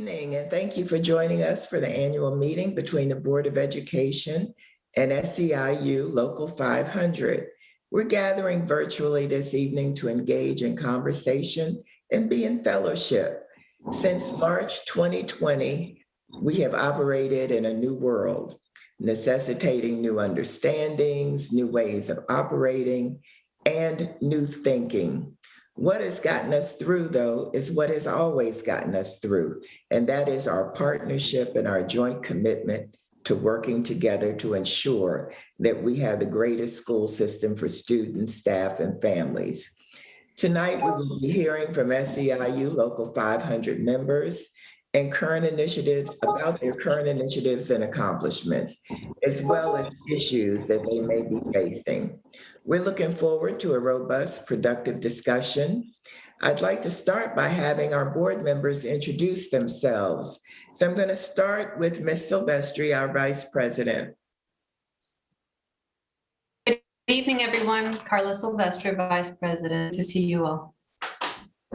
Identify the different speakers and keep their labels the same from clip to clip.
Speaker 1: evening, and thank you for joining us for the annual meeting between the Board of Education and SEIU Local 500. We're gathering virtually this evening to engage in conversation and be in fellowship. Since March 2020, we have operated in a new world, necessitating new understandings, new ways of operating, and new thinking. What has gotten us through, though, is what has always gotten us through, and that is our partnership and our joint commitment to working together to ensure that we have the greatest school system for students, staff, and families. Tonight, we will be hearing from SEIU Local 500 members and about their current initiatives and accomplishments, as well as issues that they may be facing. We're looking forward to a robust, productive discussion. I'd like to start by having our board members introduce themselves. So I'm going to start with Ms. Silvestri, our Vice President.
Speaker 2: Good evening, everyone. Carla Silvestri, Vice President. Good to see you all.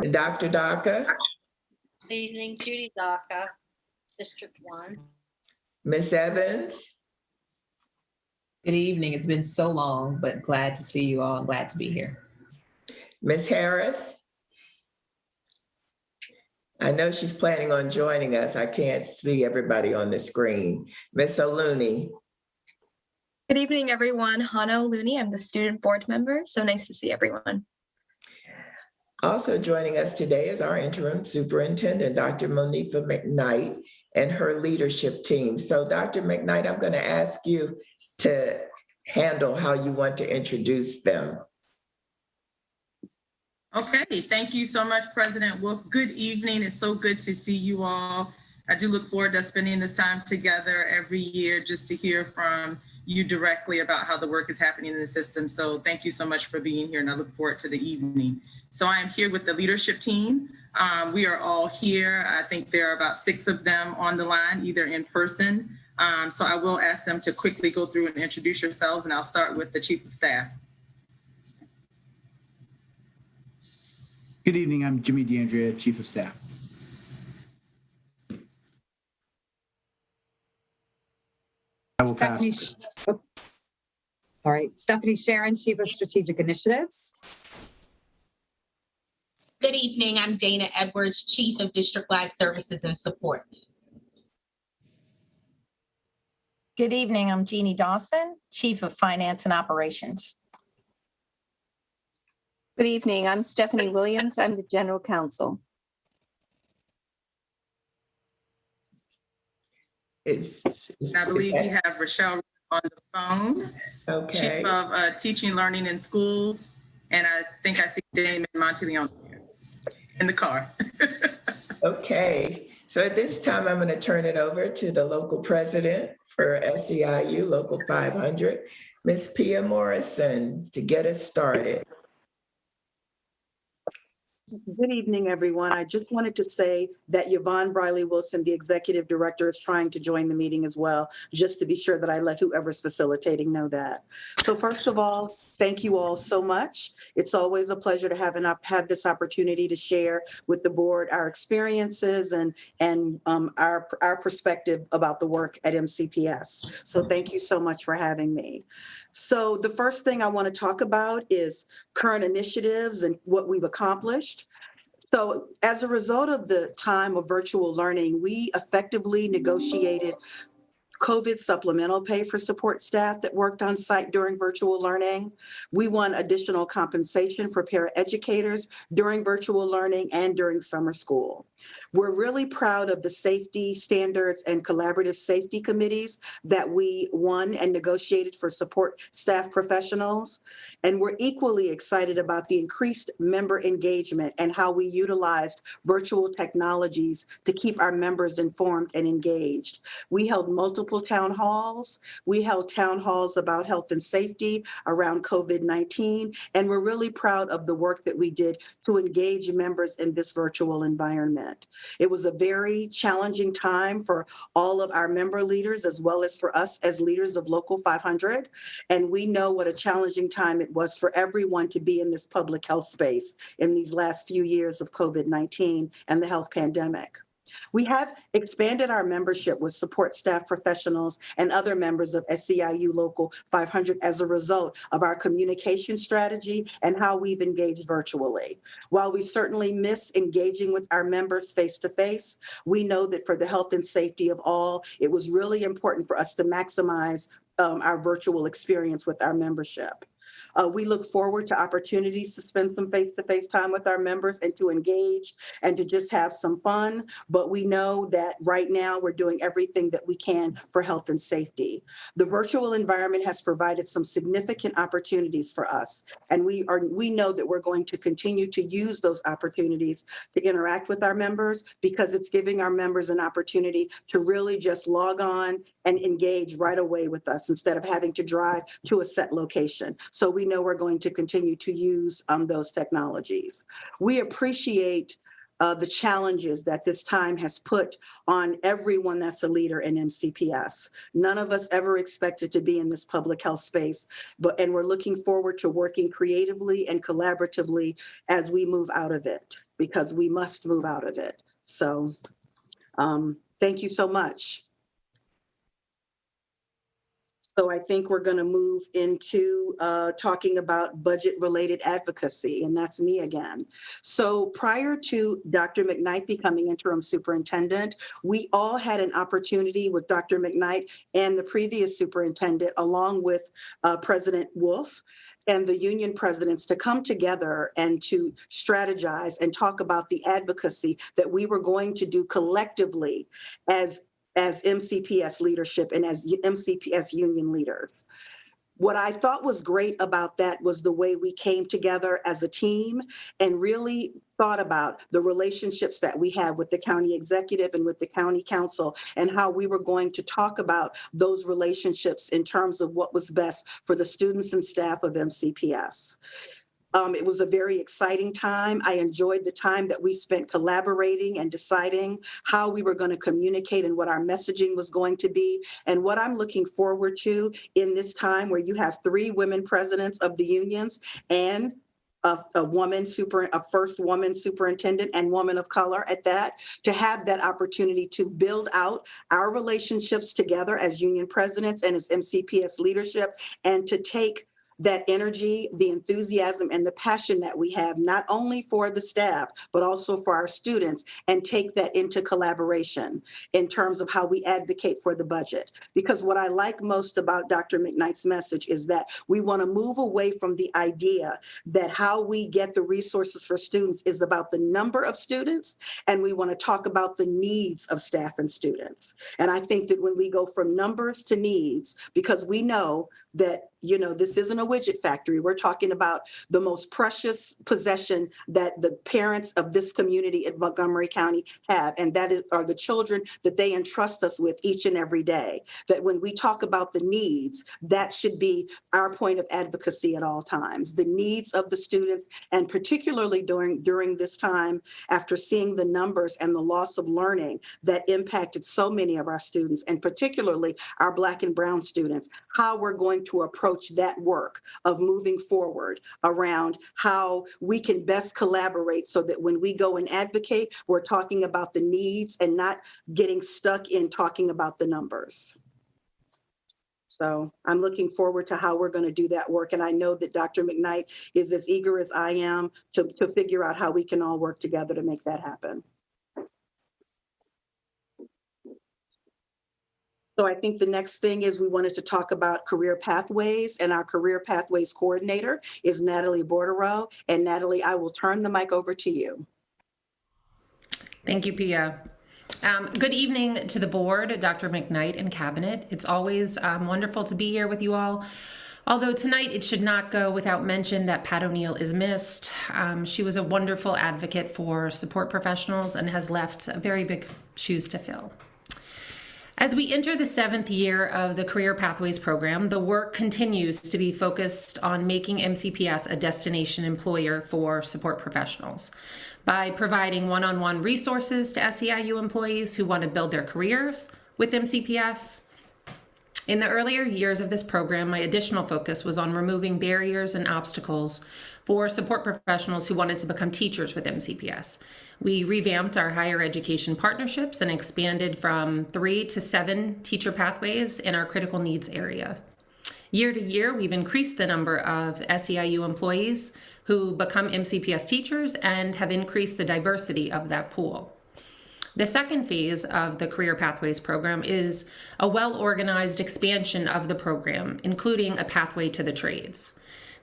Speaker 1: Dr. Daka.
Speaker 3: Good evening, Judy Daka, District 1.
Speaker 1: Ms. Evans.
Speaker 4: Good evening. It's been so long, but glad to see you all. I'm glad to be here.
Speaker 1: Ms. Harris. I know she's planning on joining us. I can't see everybody on the screen. Ms. O'Looney.
Speaker 5: Good evening, everyone. Hannah O'Looney. I'm the student board member. So nice to see everyone.
Speaker 1: Also joining us today is our interim superintendent, Dr. Monifa McKnight, and her leadership team. So Dr. McKnight, I'm going to ask you to handle how you want to introduce them.
Speaker 6: Okay, thank you so much, President Wolf. Good evening. It's so good to see you all. I do look forward to spending this time together every year just to hear from you directly about how the work is happening in the system. So thank you so much for being here, and I look forward to the evening. So I am here with the leadership team. We are all here. I think there are about 6 of them on the line, either in person. So I will ask them to quickly go through and introduce yourselves, and I'll start with the Chief of Staff.
Speaker 7: Good evening, I'm Jimmy DeAndrea, Chief of Staff. I will pass.
Speaker 8: Stephanie Sharon, Chief of Strategic Initiatives.
Speaker 9: Good evening, I'm Dana Edwards, Chief of District-wide Services and Supports.
Speaker 10: Good evening, I'm Jeannie Dawson, Chief of Finance and Operations.
Speaker 11: Good evening, I'm Stephanie Williams, I'm the General Counsel.
Speaker 6: I believe we have Rochelle on the phone,
Speaker 1: Okay.
Speaker 6: Chief of Teaching, Learning in Schools, and I think I see Damon Monteleone in the car.
Speaker 1: Okay, so at this time, I'm going to turn it over to the local president for SEIU Local 500, Ms. Pia Morrison, to get us started.
Speaker 12: Good evening, everyone. I just wanted to say that Yvonne Briley Wilson, the executive director, is trying to join the meeting as well, just to be sure that I let whoever's facilitating know that. So first of all, thank you all so much. It's always a pleasure to have this opportunity to share with the board our experiences and our perspective about the work at MCPS. So thank you so much for having me. So the first thing I want to talk about is current initiatives and what we've accomplished. So as a result of the time of virtual learning, we effectively negotiated COVID supplemental pay for support staff that worked on site during virtual learning. We won additional compensation for paraeducators during virtual learning and during summer school. We're really proud of the safety standards and collaborative safety committees that we won and negotiated for support staff professionals. And we're equally excited about the increased member engagement and how we utilized virtual technologies to keep our members informed and engaged. We held multiple town halls. We held town halls about health and safety around COVID-19, and we're really proud of the work that we did to engage members in this virtual environment. It was a very challenging time for all of our member leaders, as well as for us as leaders of Local 500, and we know what a challenging time it was for everyone to be in this public health space in these last few years of COVID-19 and the health pandemic. We have expanded our membership with support staff professionals and other members of SEIU Local 500 as a result of our communication strategy and how we've engaged virtually. While we certainly miss engaging with our members face-to-face, we know that for the health and safety of all, it was really important for us to maximize our virtual experience with our membership. We look forward to opportunities to spend some face-to-face time with our members and to engage and to just have some fun. But we know that right now we're doing everything that we can for health and safety. The virtual environment has provided some significant opportunities for us. And we know that we're going to continue to use those opportunities to interact with our members because it's giving our members an opportunity to really just log on and engage right away with us instead of having to drive to a set location. So we know we're going to continue to use those technologies. We appreciate the challenges that this time has put on everyone that's a leader in MCPS. None of us ever expected to be in this public health space, and we're looking forward to working creatively and collaboratively as we move out of it, because we must move out of it. So thank you so much. So I think we're going to move into talking about budget-related advocacy, and that's me again. So prior to Dr. McKnight becoming interim superintendent, we all had an opportunity with Dr. McKnight and the previous superintendent, along with President Wolf and the union presidents, to come together and to strategize and talk about the advocacy that we were going to do collectively as MCPS leadership and as MCPS union leaders. What I thought was great about that was the way we came together as a team and really thought about the relationships that we have with the county executive and with the county council and how we were going to talk about those relationships in terms of what was best for the students and staff of MCPS. It was a very exciting time. I enjoyed the time that we spent collaborating and deciding how we were going to communicate and what our messaging was going to be. And what I'm looking forward to in this time where you have 3 women presidents of the unions and a first woman superintendent and woman of color at that, to have that opportunity to build out our relationships together as union presidents and as MCPS leadership, and to take that energy, the enthusiasm, and the passion that we have, not only for the staff, but also for our students, and take that into collaboration in terms of how we advocate for the budget. Because what I like most about Dr. McKnight's message is that we want to move away from the idea that how we get the resources for students is about the number of students, and we want to talk about the needs of staff and students. And I think that when we go from numbers to needs, because we know that, you know, this isn't a widget factory. We're talking about the most precious possession that the parents of this community in Montgomery County have, and that are the children that they entrust us with each and every day. That when we talk about the needs, that should be our point of advocacy at all times. The needs of the students, and particularly during this time, after seeing the numbers and the loss of learning that impacted so many of our students, and particularly our Black and Brown students, how we're going to approach that work of moving forward around how we can best collaborate so that when we go and advocate, we're talking about the needs and not getting stuck in talking about the numbers. So I'm looking forward to how we're going to do that work. And I know that Dr. McKnight is as eager as I am to figure out how we can all work together to make that happen. So I think the next thing is we wanted to talk about career pathways, and our career pathways coordinator is Natalie Bordereau. And Natalie, I will turn the mic over to you.
Speaker 13: Thank you, Pia. Good evening to the board, Dr. McKnight and cabinet. It's always wonderful to be here with you all. Although tonight it should not go without mention that Pat O'Neill is missed. She was a wonderful advocate for support professionals and has left very big shoes to fill. As we enter the 7th year of the Career Pathways program, the work continues to be focused on making MCPS a destination employer for support professionals by providing one-on-one resources to SEIU employees who want to build their careers with MCPS, In the earlier years of this program, my additional focus was on removing barriers and obstacles for support professionals who wanted to become teachers with MCPS. We revamped our higher education partnerships and expanded from 3 to 7 teacher pathways in our critical needs area. Year to year, we've increased the number of SEIU employees who become MCPS teachers and have increased the diversity of that pool. The second phase of the Career Pathways program is a well-organized expansion of the program, including a pathway to the trades.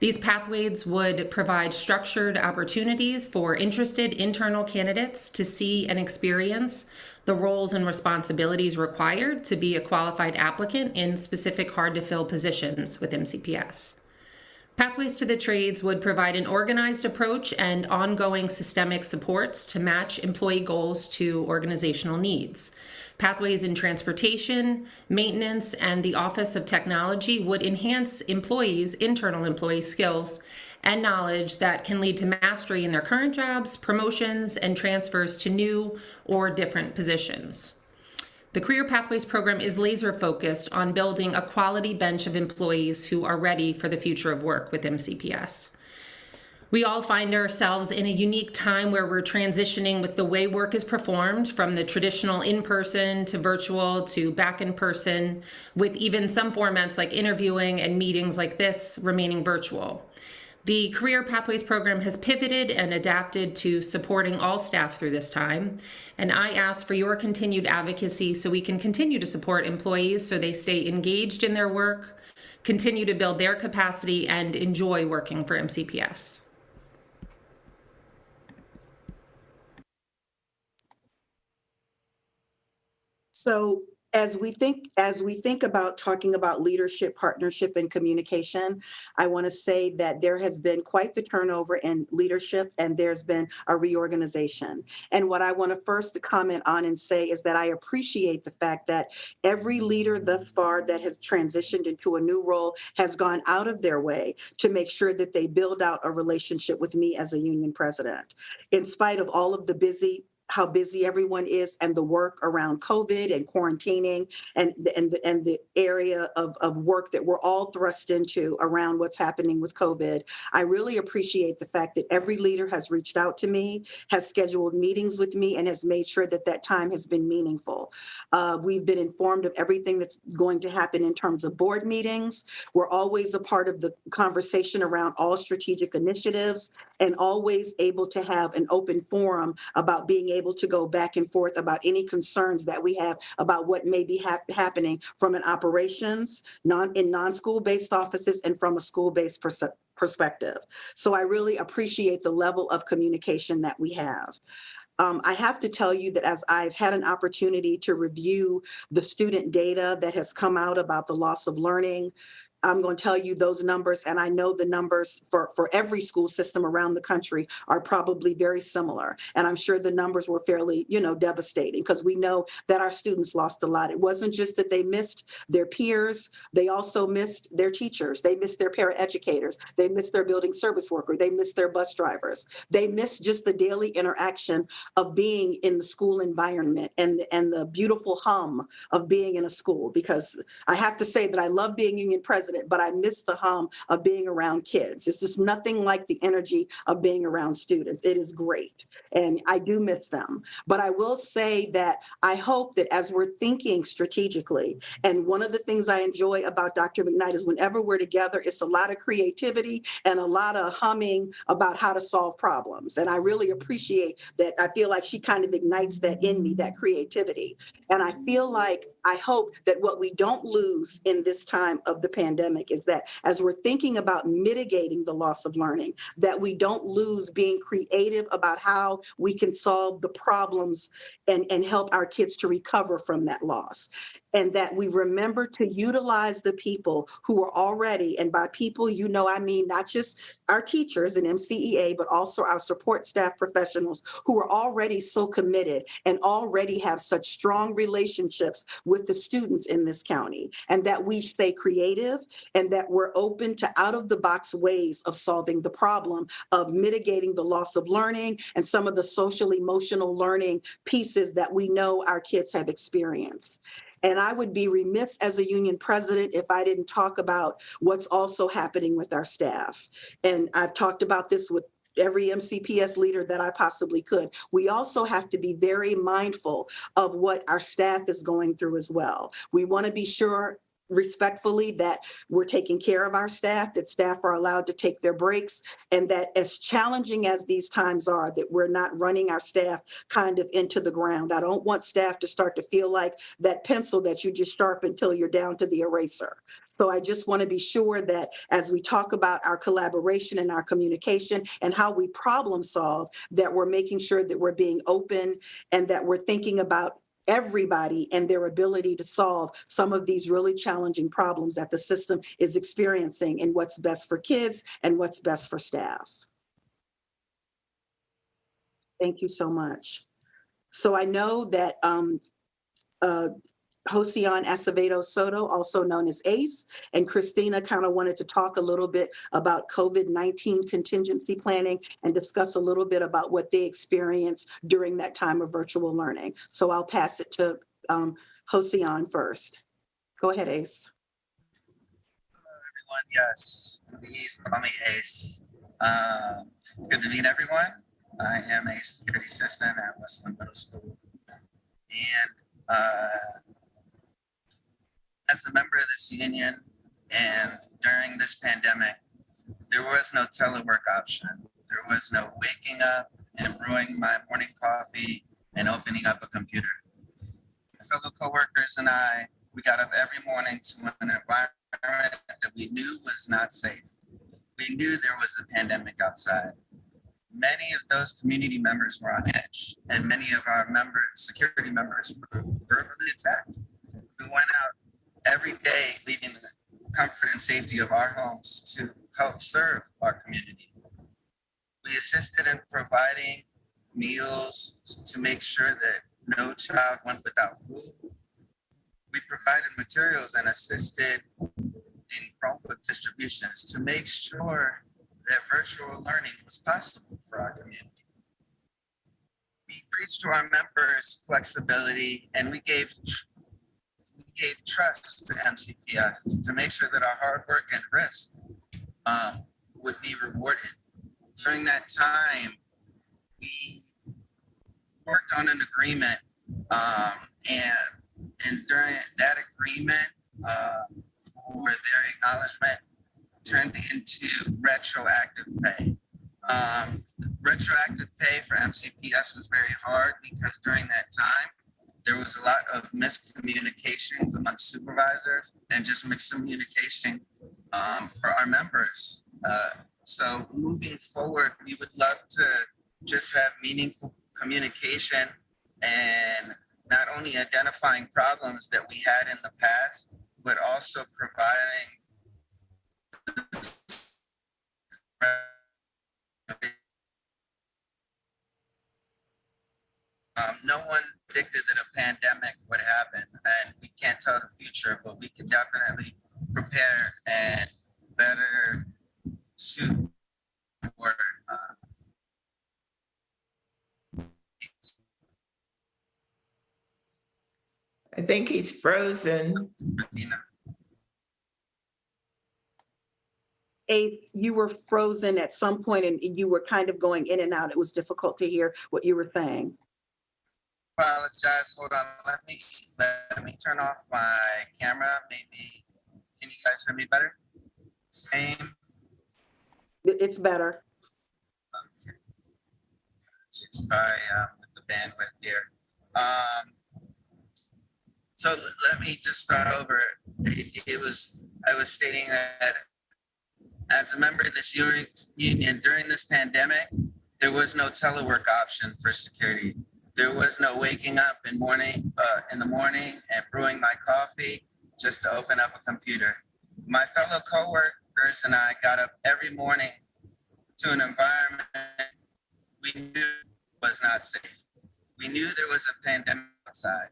Speaker 13: These pathways would provide structured opportunities for interested internal candidates to see and experience the roles and responsibilities required to be a qualified applicant in specific hard-to-fill positions with MCPS. Pathways to the Trades would provide an organized approach and ongoing systemic supports to match employee goals to organizational needs. Pathways in transportation, maintenance, and the Office of Technology would enhance internal employee skills and knowledge that can lead to mastery in their current jobs, promotions, and transfers to new or different positions. The Career Pathways program is laser focused on building a quality bench of employees who are ready for the future of work with MCPS. We all find ourselves in a unique time where we're transitioning with the way work is performed, from the traditional in-person to virtual to back in person, with even some formats like interviewing and meetings like this remaining virtual. The Career Pathways program has pivoted and adapted to supporting all staff through this time, and I ask for your continued advocacy so we can continue to support employees so they stay engaged in their work, continue to build their capacity, and enjoy working for MCPS.
Speaker 12: So as we think about talking about leadership, partnership, and communication, I want to say that there has been quite the turnover in leadership, and there's been a reorganization. And what I want to first comment on and say is that I appreciate the fact that every leader thus far that has transitioned into a new role has gone out of their way to make sure that they build out a relationship with me as a union president. In spite of all of the how busy everyone is and the work around COVID and quarantining and the area of work that we're all thrust into around what's happening with COVID, I really appreciate the fact that every leader has reached out to me, has scheduled meetings with me, and has made sure that that time has been meaningful. We've been informed of everything that's going to happen in terms of board meetings. We're always a part of the conversation around all strategic initiatives, and always able to have an open forum about being able to go back and forth about any concerns that we have about what may be happening from an operations, in non-school-based offices, and from a school-based perspective. So I really appreciate the level of communication that we have. I have to tell you that as I've had an opportunity to review the student data that has come out about the loss of learning, I'm going to tell you those numbers, and I know the numbers for every school system around the country are probably very similar. And I'm sure the numbers were fairly, devastating, because we know that our students lost a lot. It wasn't just that they missed their peers, they also missed their teachers, they missed their paraeducators, they missed their building service worker, they missed their bus drivers, they missed just the daily interaction of being in the school environment and the beautiful hum of being in a school. Because I have to say that I love being union president, but I miss the hum of being around kids. It's just nothing like the energy of being around students. It is great, and I do miss them. But I will say that I hope that as we're thinking strategically, and one of the things I enjoy about Dr. McKnight is whenever we're together, it's a lot of creativity and a lot of humming about how to solve problems. And I really appreciate that. I feel like she kind of ignites that in me, that creativity. And I hope that what we don't lose in this time of the pandemic is that as we're thinking about mitigating the loss of learning, that we don't lose being creative about how we can solve the problems and help our kids to recover from that loss. And that we remember to utilize the people who are already, and by people, I mean not just our teachers and MCEA, but also our support staff professionals who are already so committed and already have such strong relationships with the students in this county. And that we stay creative, and that we're open to out-of-the-box ways of solving the problem of mitigating the loss of learning and some of the social emotional learning pieces that we know our kids have experienced. And I would be remiss as a union president if I didn't talk about what's also happening with our staff. And I've talked about this with every MCPS leader that I possibly could. We also have to be very mindful of what our staff is going through as well. We want to be sure respectfully that we're taking care of our staff, that staff are allowed to take their breaks, and that as challenging as these times are, that we're not running our staff kind of into the ground. I don't want staff to start to feel like that pencil that you just sharpen until you're down to the eraser. So I just want to be sure that as we talk about our collaboration and our communication and how we problem solve, that we're making sure that we're being open and that we're thinking about everybody and their ability to solve some of these really challenging problems that the system is experiencing and what's best for kids and what's best for staff. Thank you so much. So I know that Josian Acevedo Soto, also known as ACE, and Christina kind of wanted to talk a little bit about COVID-19 contingency planning and discuss a little bit about what they experienced during that time of virtual learning. So I'll pass it to Josian first. Go ahead, ACE.
Speaker 14: Hello, everyone. Yes, please call me ACE. Good to meet everyone. I am a security assistant at Westland Middle School. And as a member of this union and during this pandemic, there was no telework option. There was no waking up and brewing my morning coffee and opening up a computer. My fellow coworkers and I, we got up every morning to an environment that we knew was not safe. We knew there was a pandemic outside. Many of those community members were on edge, and many of our security members were verbally attacked. We went out every day, leaving the comfort and safety of our homes to help serve our community. We assisted in providing meals to make sure that no child went without food. We provided materials and assisted in Chromebook distributions to make sure that virtual learning was possible for our community. We preached to our members flexibility, and we gave trust to MCPS to make sure that our hard work and risk would be rewarded. During that time, we worked on an agreement, and during that agreement, for their acknowledgement, turned into retroactive pay. Retroactive pay for MCPS was very hard because during that time, there was a lot of miscommunications among supervisors and just miscommunication for our members. So moving forward, we would love to just have meaningful communication and not only identifying problems that we had in the past, but also providing no one predicted that a pandemic would happen, and we can't tell the future, but we can definitely prepare and better suit for
Speaker 1: I think he's frozen.
Speaker 12: Ace, you were frozen at some point and you were kind of going in and out. It was difficult to hear what you were saying.
Speaker 14: Apologize. Hold on. Let me turn off my camera. Maybe can you guys hear me better? Same.
Speaker 12: It's better.
Speaker 14: Okay. Sorry with the bandwidth here. So let me just start over. I was stating that as a member of this union during this pandemic, there was no telework option for security. There was no waking up in the morning and brewing my coffee just to open up a computer. My fellow coworkers and I got up every morning to an environment we knew was not safe. We knew there was a pandemic outside.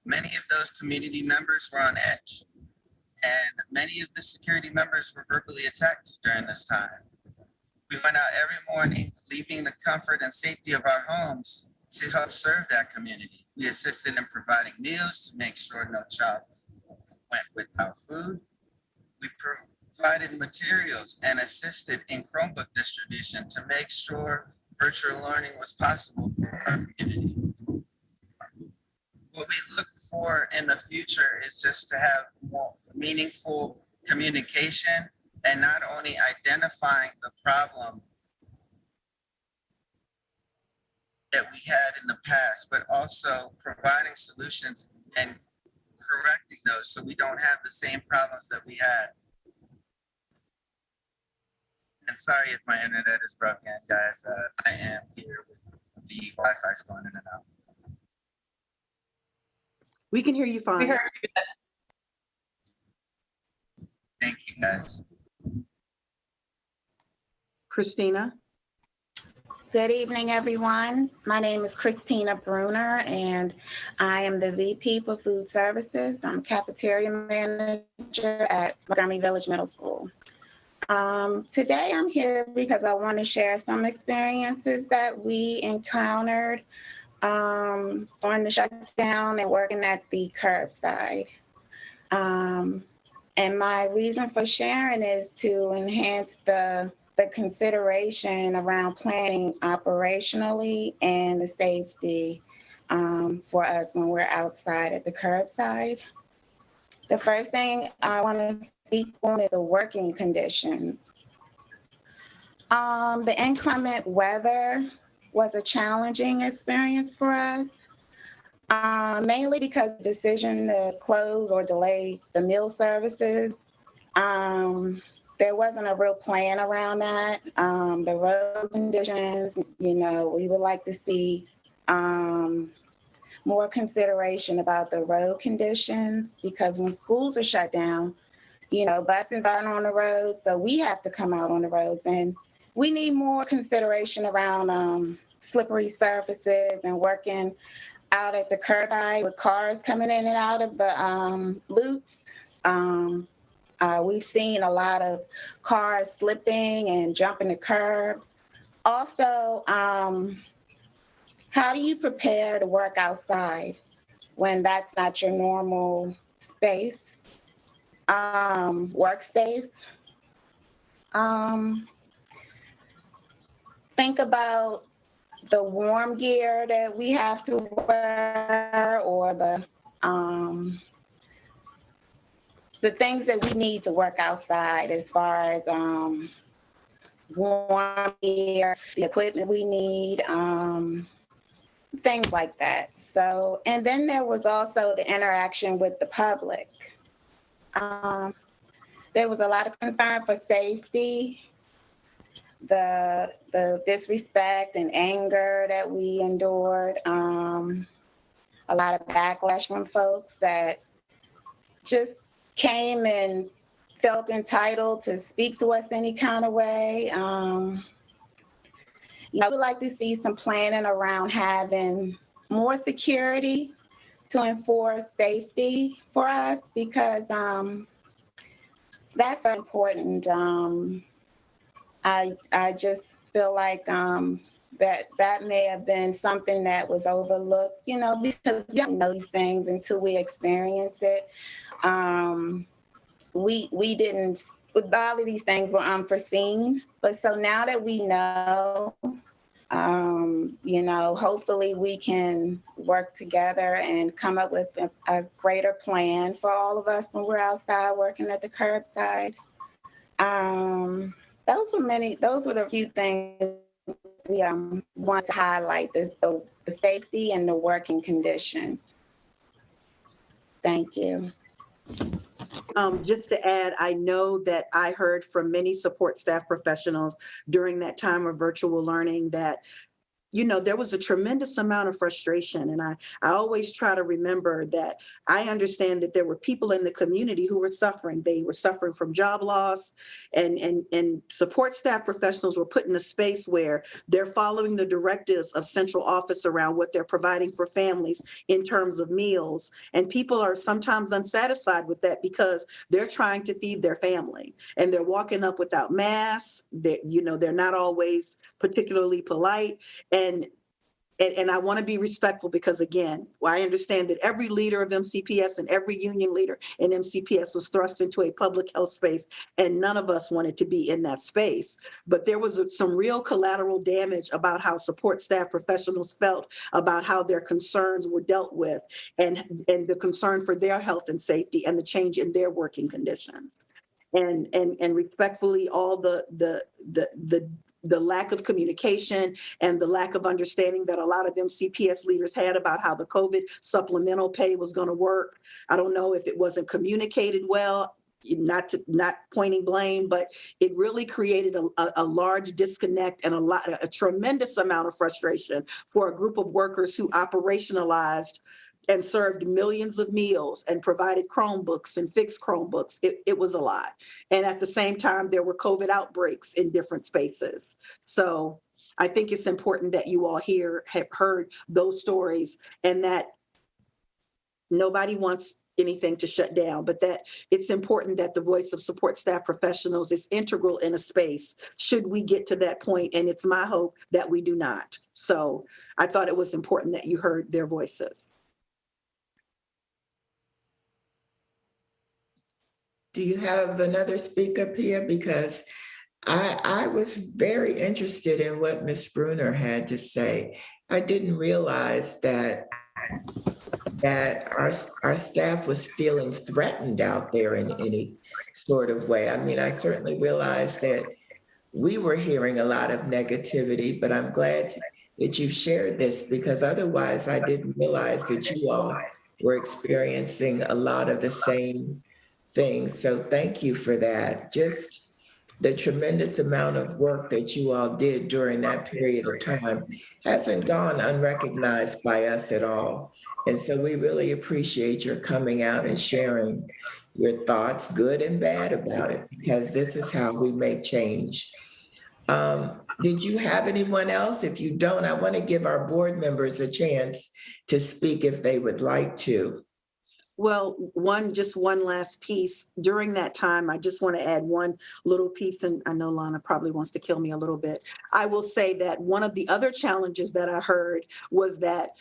Speaker 14: Many of those community members were on edge, and many of the security members were verbally attacked during this time. We went out every morning, leaving the comfort and safety of our homes to help serve that community. We assisted in providing meals to make sure no child went without food. We provided materials and assisted in Chromebook distribution to make sure virtual learning was possible for our community. What we look for in the future is just to have more meaningful communication and not only identifying the problem that we had in the past, but also providing solutions and correcting those so we don't have the same problems that we had. And sorry if my internet is broken, guys. I am here with the Wi-Fi's going in and out.
Speaker 12: We can hear you fine.
Speaker 14: Thank you, guys.
Speaker 12: Christina?
Speaker 15: Good evening, everyone. My name is Christina Bruner, and I am the VP for Food Services. I'm a cafeteria manager at Montgomery Village Middle School. Today, I'm here because I want to share some experiences that we encountered during the shutdown and working at the curbside. And my reason for sharing is to enhance the consideration around planning operationally and the safety for us when we're outside at the curbside. The first thing I want to speak on is the working conditions. The inclement weather was a challenging experience for us, mainly because the decision to close or delay the meal services. There wasn't a real plan around that. The road conditions, we would like to see more consideration about the road conditions, because when schools are shut down, buses aren't on the road, so we have to come out on the roads, and we need more consideration around slippery surfaces and working out at the curbside with cars coming in and out of the loops. We've seen a lot of cars slipping and jumping the curbs. Also, how do you prepare to work outside when that's not your normal space, workspace? Think about the warm gear that we have to wear, or the things that we need to work outside, as far as warm gear, the equipment we need, things like that. So, and then there was also the interaction with the public. There was a lot of concern for safety, the disrespect and anger that we endured, a lot of backlash from folks that just came and felt entitled to speak to us any kind of way. I would like to see some planning around having more security to enforce safety for us, because that's important. I just feel like that may have been something that was overlooked, because we don't know these things until we experience it. We didn't, a lot of these things were unforeseen, but so now that we know, hopefully we can work together and come up with a greater plan for all of us when we're outside working at the curbside. Those were the few things we want to highlight, the safety and the working conditions. Thank you.
Speaker 12: Just to add, I know that I heard from many support staff professionals during that time of virtual learning that there was a tremendous amount of frustration. And I always try to remember that I understand that there were people in the community who were suffering. They were suffering from job loss, and support staff professionals were put in a space where they're following the directives of central office around what they're providing for families in terms of meals. And people are sometimes unsatisfied with that because they're trying to feed their family, and they're walking up without masks. They're not always particularly polite. And And I want to be respectful because, again, I understand that every leader of MCPS and every union leader in MCPS was thrust into a public health space, and none of us wanted to be in that space. But there was some real collateral damage about how support staff professionals felt about how their concerns were dealt with, and the concern for their health and safety and the change in their working conditions. And respectfully, all the lack of communication and the lack of understanding that a lot of MCPS leaders had about how the COVID supplemental pay was going to work. I don't know if it wasn't communicated well, not pointing blame, but it really created a large disconnect and a tremendous amount of frustration for a group of workers who operationalized and served millions of meals and provided Chromebooks and fixed Chromebooks. It was a lot. And at the same time, there were COVID outbreaks in different spaces. So I think it's important that you all have heard those stories, and that nobody wants anything to shut down, but that it's important that the voice of support staff professionals is integral in a space should we get to that point. And it's my hope that we do not. So I thought it was important that you heard their voices.
Speaker 1: Do you have another speaker, Pia? Because I was very interested in what Ms. Bruner had to say. I didn't realize that our staff was feeling threatened out there in any sort of way. I mean, I certainly realized that we were hearing a lot of negativity, but I'm glad that you shared this, because otherwise I didn't realize that you all were experiencing a lot of the same things. So thank you for that. Just the tremendous amount of work that you all did during that period of time hasn't gone unrecognized by us at all. And so we really appreciate your coming out and sharing your thoughts, good and bad, about it, because this is how we make change. Did you have anyone else? If you don't, I want to give our board members a chance to speak if they would like to.
Speaker 12: Well, just one last piece. During that time, I just want to add one little piece, and I know Lana probably wants to kill me a little bit. I will say that one of the other challenges that I heard was that,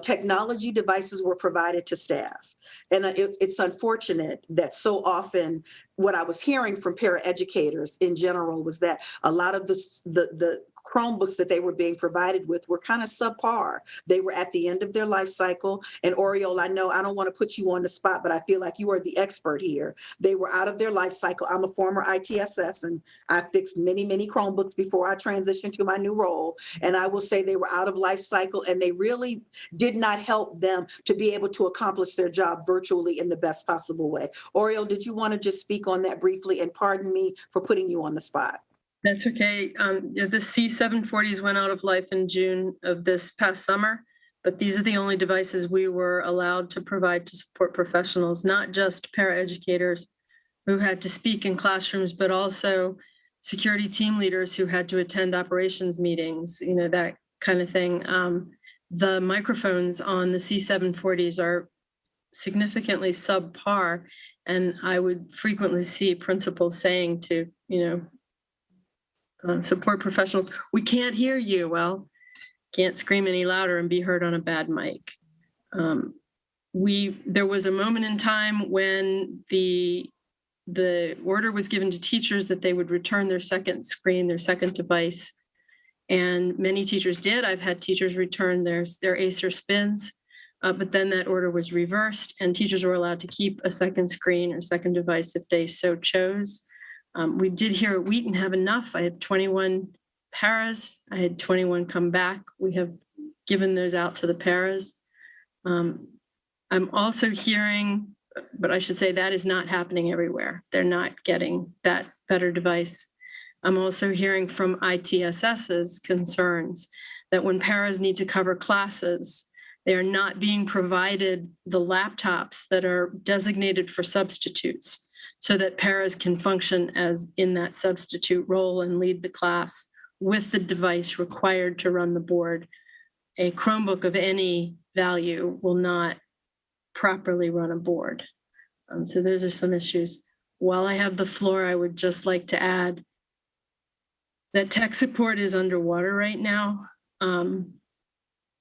Speaker 12: technology devices were provided to staff. And it's unfortunate that so often what I was hearing from paraeducators in general was that a lot of the Chromebooks that they were being provided with were kind of subpar. They were at the end of their life cycle. And Oriole, I know I don't want to put you on the spot, but I feel like you are the expert here. They were out of their life cycle. I'm a former ITSS, and I fixed many, many Chromebooks before I transitioned to my new role. And I will say they were out of life cycle, and they really did not help them to be able to accomplish their job virtually in the best possible way. Oriole, did you want to just speak on that briefly? And pardon me for putting you on the spot.
Speaker 16: That's okay. The C740s went out of life in June of this past summer, but these are the only devices we were allowed to provide to support professionals, not just paraeducators who had to speak in classrooms, but also security team leaders who had to attend operations meetings, that kind of thing. The microphones on the C740s are significantly subpar, and I would frequently see principals saying to, support professionals, we can't hear you. Well, can't scream any louder and be heard on a bad mic. There was a moment in time when the order was given to teachers that they would return their second screen, their second device. And many teachers did. I've had teachers return their Acer spins, but then that order was reversed, and teachers were allowed to keep a second screen or second device if they so chose. We did here at Wheaton have enough. I had 21 paras. I had 21 come back. We have given those out to the paras. I'm also hearing, but I should say that is not happening everywhere. They're not getting that better device. I'm also hearing from ITSS's concerns that when paras need to cover classes, they are not being provided the laptops that are designated for substitutes, so that paras can function as in that substitute role and lead the class with the device required to run the board. A Chromebook of any value will not properly run a board. So those are some issues. While I have the floor, I would just like to add that tech support is underwater right now.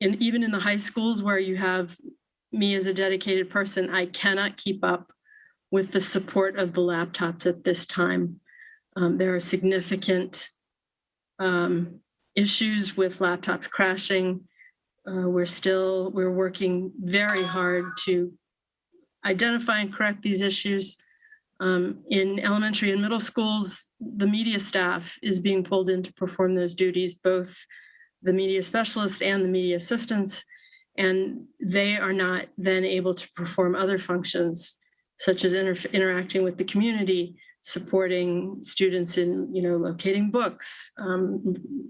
Speaker 16: even in the high schools where you have me as a dedicated person, I cannot keep up with the support of the laptops at this time. There are significant issues with laptops crashing. We're working very hard to identify and correct these issues. In elementary and middle schools, the media staff is being pulled in to perform those duties, both the media specialists and the media assistants, and they are not then able to perform other functions such as interacting with the community, supporting students in, locating books,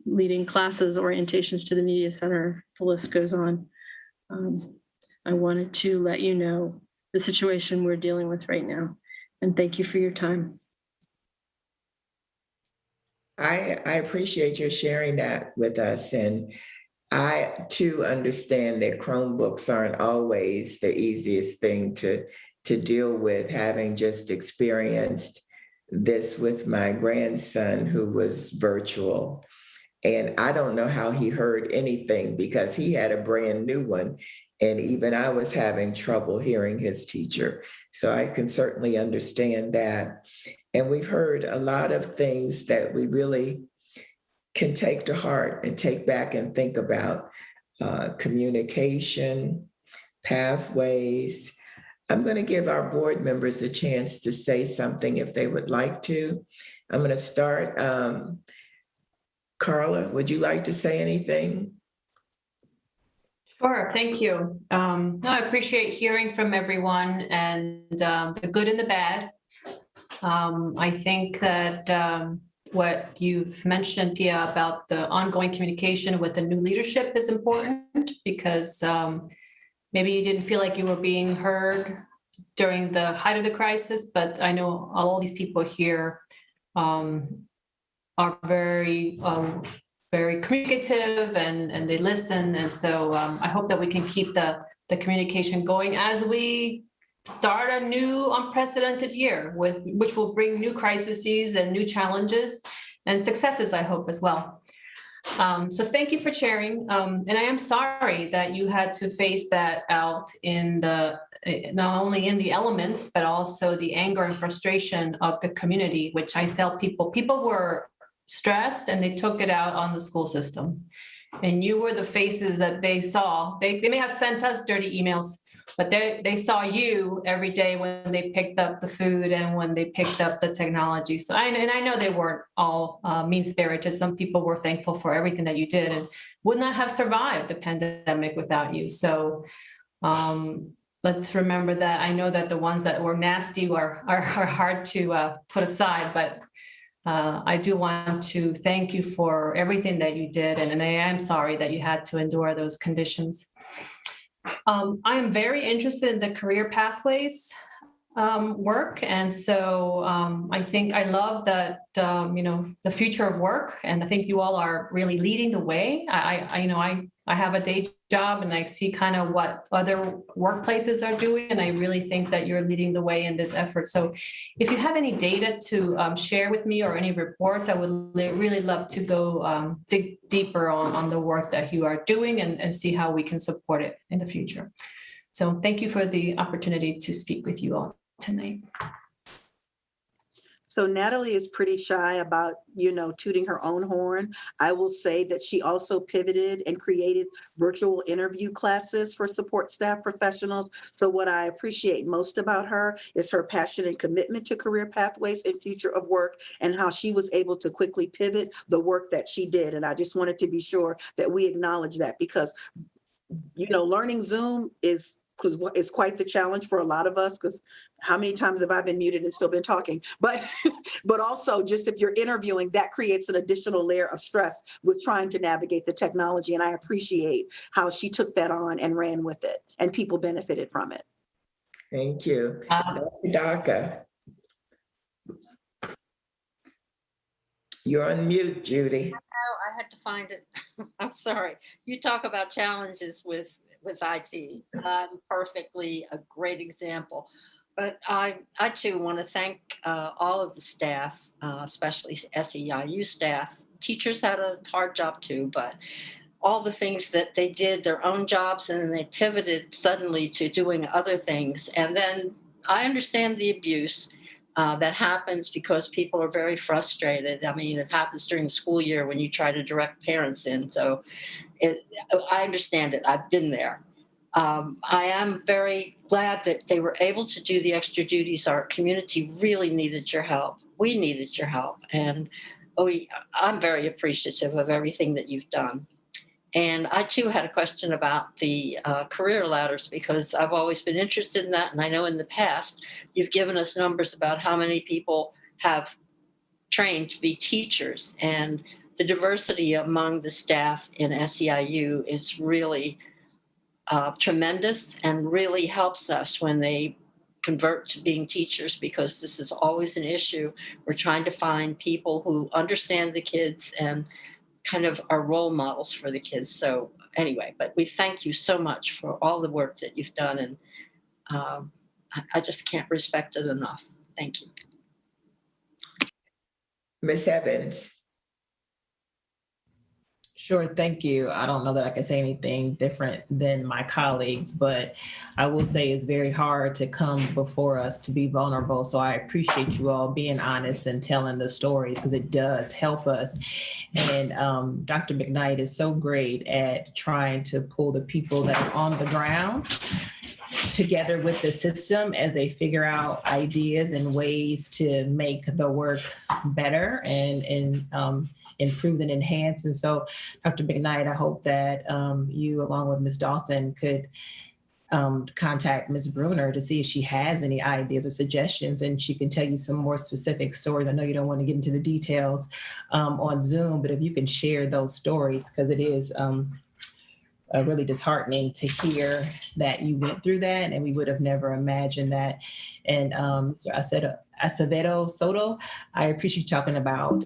Speaker 16: leading classes, orientations to the media center, the list goes on. I wanted to let you know the situation we're dealing with right now. And thank you for your time.
Speaker 1: I appreciate your sharing that with us. And I too understand that Chromebooks aren't always the easiest thing to deal with, having just experienced this with my grandson who was virtual. And I don't know how he heard anything because he had a brand new one. And even I was having trouble hearing his teacher. So I can certainly understand that. And we've heard a lot of things that we really can take to heart and take back and think about. Communication, pathways. I'm going to give our board members a chance to say something if they would like to. I'm going to start. Carla, would you like to say anything?
Speaker 2: Sure, thank you. No, I appreciate hearing from everyone and the good and the bad. I think that what you've mentioned, Pia, about the ongoing communication with the new leadership is important because maybe you didn't feel like you were being heard during the height of the crisis, but I know all these people here are very communicative and they listen. And so I hope that we can keep the communication going as we start a new unprecedented year which will bring new crises and new challenges and successes, I hope, as well. So thank you for sharing. And I am sorry that you had to face that out in not only in the elements, but also the anger and frustration of the community, which I tell people were stressed and they took it out on the school system. And you were the faces that they saw. They may have sent us dirty emails, but they saw you every day when they picked up the food and when they picked up the technology. So I know they weren't all mean-spirited. Some people were thankful for everything that you did and would not have survived the pandemic without you. So let's remember that. I know that the ones that were nasty are hard to put aside, but I do want to thank you for everything that you did. And I am sorry that you had to endure those conditions. I am very interested in the career pathways work. And so I think I love that, the future of work. And I think you all are really leading the way. I have a day job and I see kind of what other workplaces are doing. And I really think that you're leading the way in this effort. So if you have any data to share with me or any reports, I would really love to go dig deeper on the work that you are doing and see how we can support it in the future. So thank you for the opportunity to speak with you all tonight.
Speaker 12: So Natalie is pretty shy about, tooting her own horn. I will say that she also pivoted and created virtual interview classes for support staff professionals. So what I appreciate most about her is her passion and commitment to career pathways and future of work and how she was able to quickly pivot the work that she did. And I just wanted to be sure that we acknowledge that because, learning Zoom is quite the challenge for a lot of us, because how many times have I been muted and still been talking? But also just if you're interviewing, that creates an additional layer of stress with trying to navigate the technology. And I appreciate how she took that on and ran with it and people benefited from it.
Speaker 1: Thank you. Dr. Daka. You're on mute, Judy.
Speaker 3: Oh, I had to find it. I'm sorry. You talk about challenges with IT. Perfectly a great example. But I too want to thank all of the staff, especially SEIU staff. Teachers had a hard job too, but all the things that they did, their own jobs, and then they pivoted suddenly to doing other things. And then I understand the abuse that happens because people are very frustrated. I mean, it happens during the school year when you try to direct parents in. So I understand it. I've been there. I am very glad that they were able to do the extra duties. Our community really needed your help. We needed your help. And I'm very appreciative of everything that you've done. And I too had a question about the career ladders, because I've always been interested in that. And I know in the past, you've given us numbers about how many people have trained to be teachers. And the diversity among the staff in SEIU is really tremendous and really helps us when they convert to being teachers, because this is always an issue. We're trying to find people who understand the kids and kind of are role models for the kids. So anyway, but we thank you so much for all the work that you've done. And I just can't respect it enough. Thank you.
Speaker 1: Ms. Evans.
Speaker 4: Sure, thank you. I don't know that I can say anything different than my colleagues, but I will say it's very hard to come before us to be vulnerable. So I appreciate you all being honest and telling the stories, because it does help us. And Dr. McKnight is so great at trying to pull the people that are on the ground together with the system as they figure out ideas and ways to make the work better and improve and enhance. And so, Dr. McKnight, I hope that you, along with Ms. Dawson, could contact Ms. Bruner to see if she has any ideas or suggestions, and she can tell you some more specific stories. I know you don't want to get into the details on Zoom, but if you can share those stories, because it is really disheartening to hear that you went through that, and we would have never imagined that. And Acevedo Soto, I appreciate you talking about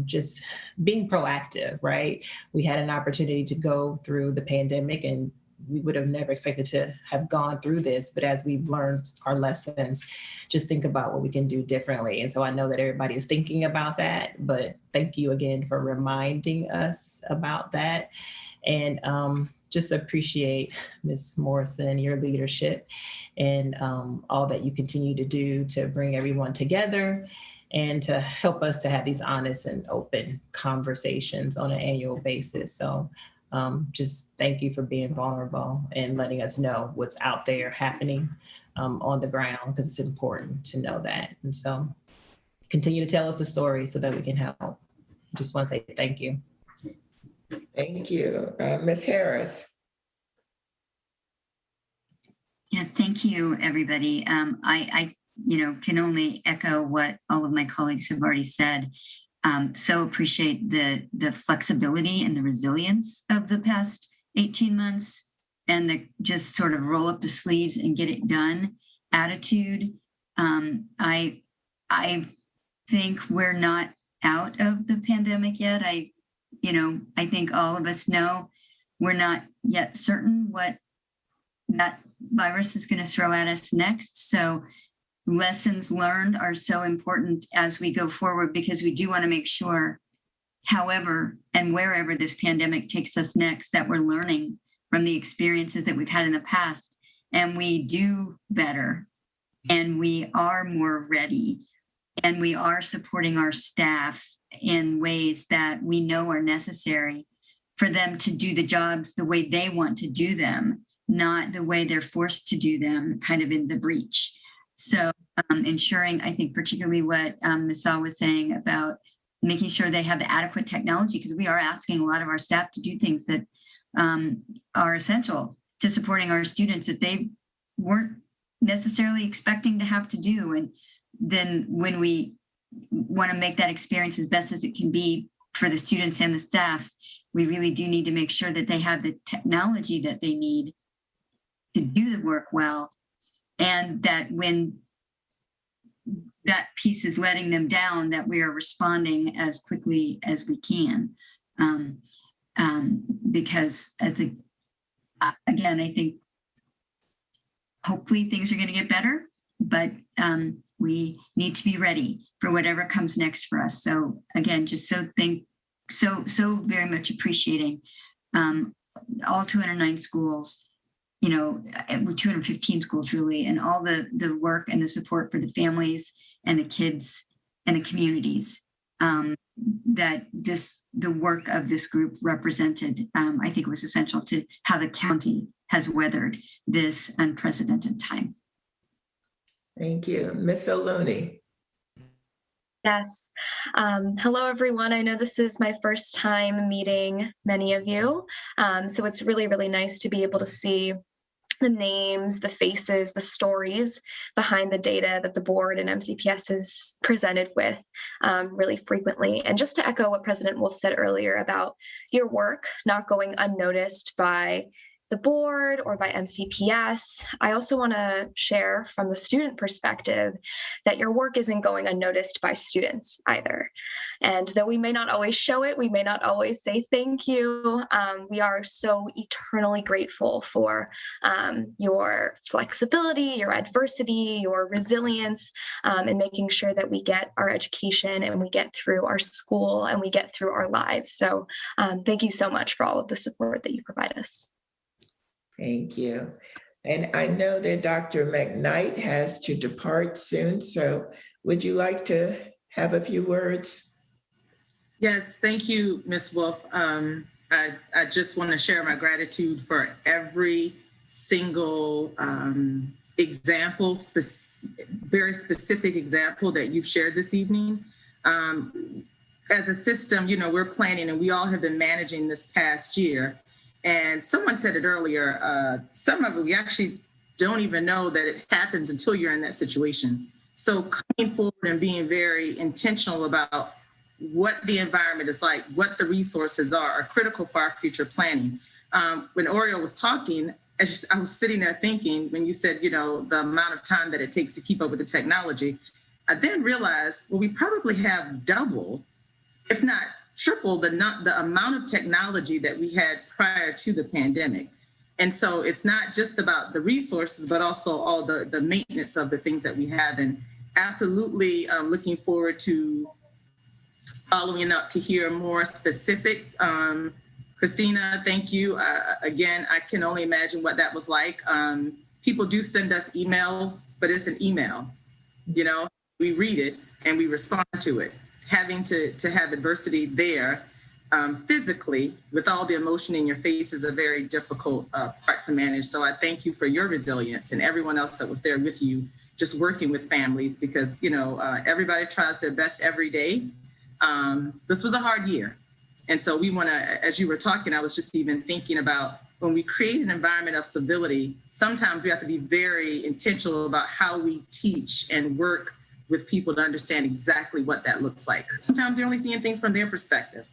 Speaker 4: just being proactive, right? We had an opportunity to go through the pandemic, and we would have never expected to have gone through this. But as we've learned our lessons, just think about what we can do differently. And so I know that everybody is thinking about that, but thank you again for reminding us about that. And just appreciate Ms. Morrison, your leadership, and all that you continue to do to bring everyone together and to help us to have these honest and open conversations on an annual basis. So just thank you for being vulnerable and letting us know what's out there happening on the ground, because it's important to know that. And so continue to tell us the story so that we can help. Just want to say thank you.
Speaker 1: Thank you. Ms. Harris.
Speaker 17: Yeah, thank you, everybody. I can only echo what all of my colleagues have already said. So appreciate the flexibility and the resilience of the past 18 months, and the just sort of roll up the sleeves and get it done attitude. I think we're not out of the pandemic yet. I think all of us know we're not yet certain what that virus is going to throw at us next. So lessons learned are so important as we go forward, because we do want to make sure, however and wherever this pandemic takes us next, that we're learning from the experiences that we've had in the past, and we do better, and we are more ready, and we are supporting our staff in ways that we know are necessary for them to do the jobs the way they want to do them, not the way they're forced to do them, kind of in the breach. So ensuring, I think particularly what Ms. Saw was saying about making sure they have the adequate technology, because we are asking a lot of our staff to do things that are essential to supporting our students that they weren't necessarily expecting to have to do. And then when we want to make that experience as best as it can be for the students and the staff, we really do need to make sure that they have the technology that they need to do the work well, and that when that piece is letting them down, that we are responding as quickly as we can. Because I think hopefully things are going to get better, but we need to be ready for whatever comes next for us. So again, just so very much appreciating all 209 schools, 215 schools really, and all the work and the support for the families and the kids and the communities that the work of this group represented, I think was essential to how the county has weathered this unprecedented time.
Speaker 1: Thank you. Ms. O'Looney.
Speaker 5: Yes. Hello, everyone. I know this is my first time meeting many of you. So it's really, really nice to be able to see the names, the faces, the stories behind the data that the board and MCPS has presented with really frequently. And just to echo what President Wolf said earlier about your work not going unnoticed by the board or by MCPS, I also want to share from the student perspective that your work isn't going unnoticed by students either. And though we may not always show it, we may not always say thank you, we are so eternally grateful for your flexibility, your adversity, your resilience, and making sure that we get our education and we get through our school and we get through our lives. So thank you so much for all of the support that you provide us.
Speaker 1: Thank you. And I know that Dr. McKnight has to depart soon. So would you like to have a few words?
Speaker 6: Yes, thank you, Ms. Wolf. I just want to share my gratitude for every single example, very specific example that you've shared this evening. As a system, we're planning and we all have been managing this past year. And someone said it earlier, some of it, we actually don't even know that it happens until you're in that situation. So coming forward and being very intentional about what the environment is like, what the resources are critical for our future planning. When Oriole was talking, I was sitting there thinking, when you said, the amount of time that it takes to keep up with the technology, I then realized, well, we probably have double, if not triple the amount of technology that we had prior to the pandemic. And so it's not just about the resources, but also all the maintenance of the things that we have. And absolutely looking forward to following up to hear more specifics. Christina, thank you. Again, I can only imagine what that was like. People do send us emails, but it's an email. We read it and we respond to it. Having to have adversity there physically with all the emotion in your face is a very difficult part to manage. So I thank you for your resilience and everyone else that was there with you, just working with families, because, everybody tries their best every day. This was a hard year. And so we want to, as you were talking, I was just even thinking about when we create an environment of civility, sometimes we have to be very intentional about how we teach and work with people to understand exactly what that looks like. Sometimes you're only seeing things from their perspective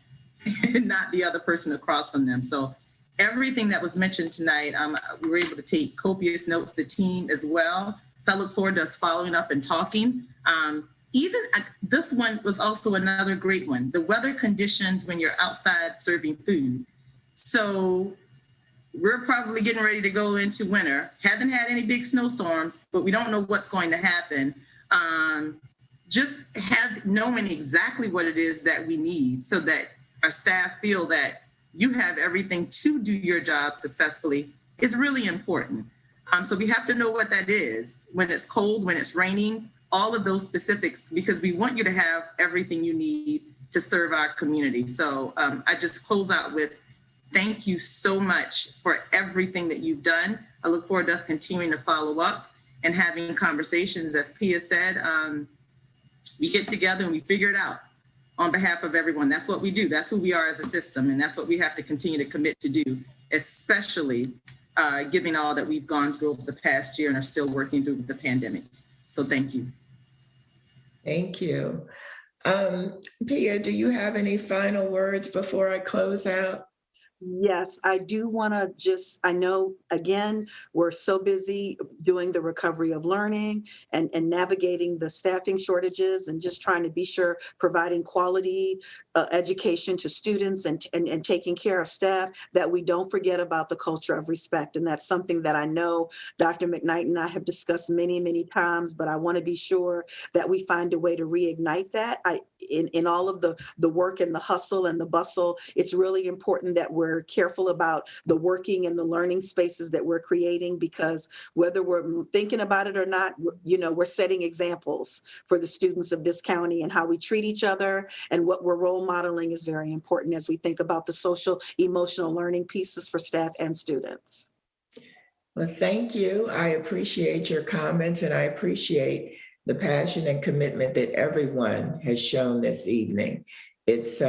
Speaker 6: and not the other person across from them. So everything that was mentioned tonight, we were able to take copious notes, the team as well. So I look forward to us following up and talking. This one was also another great one, the weather conditions when you're outside serving food. So we're probably getting ready to go into winter, haven't had any big snowstorms, but we don't know what's going to happen. Just knowing exactly what it is that we need so that our staff feel that you have everything to do your job successfully is really important. So we have to know what that is when it's cold, when it's raining, all of those specifics, because we want you to have everything you need to serve our community. So I just close out with thank you so much for everything that you've done. I look forward to us continuing to follow up and having conversations. As Pia said, we get together and we figure it out on behalf of everyone. That's what we do. That's who we are as a system. And that's what we have to continue to commit to do, especially given all that we've gone through over the past year and are still working through the pandemic. So thank you.
Speaker 1: Thank you. Pia, do you have any final words before I close out?
Speaker 12: Yes, I do want to I know, again, we're so busy doing the recovery of learning and navigating the staffing shortages and just trying to be sure providing quality education to students and taking care of staff, that we don't forget about the culture of respect. And that's something that I know Dr. McKnight and I have discussed many, many times, but I want to be sure that we find a way to reignite that. in all of the work and the hustle and the bustle, it's really important that we're careful about the working and the learning spaces that we're creating, because whether we're thinking about it or not, we're setting examples for the students of this county, and how we treat each other and what we're role modeling is very important as we think about the social emotional learning pieces for staff and students.
Speaker 1: Well, thank you. I appreciate your comments, and I appreciate the passion and commitment that everyone has shown this evening. It's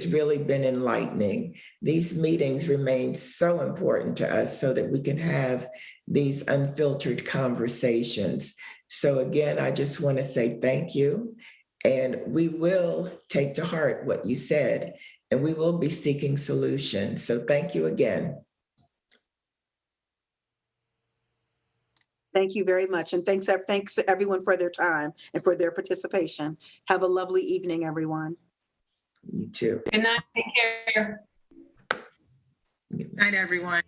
Speaker 1: really been enlightening. These meetings remain so important to us so that we can have these unfiltered conversations. So again, I just want to say thank you, and we will take to heart what you said, and we will be seeking solutions. So thank you again.
Speaker 12: Thank you very much. And thanks everyone for their time and for their participation. Have a lovely evening, everyone.
Speaker 1: You too.
Speaker 2: Good night. Take care.
Speaker 6: Good night, everyone.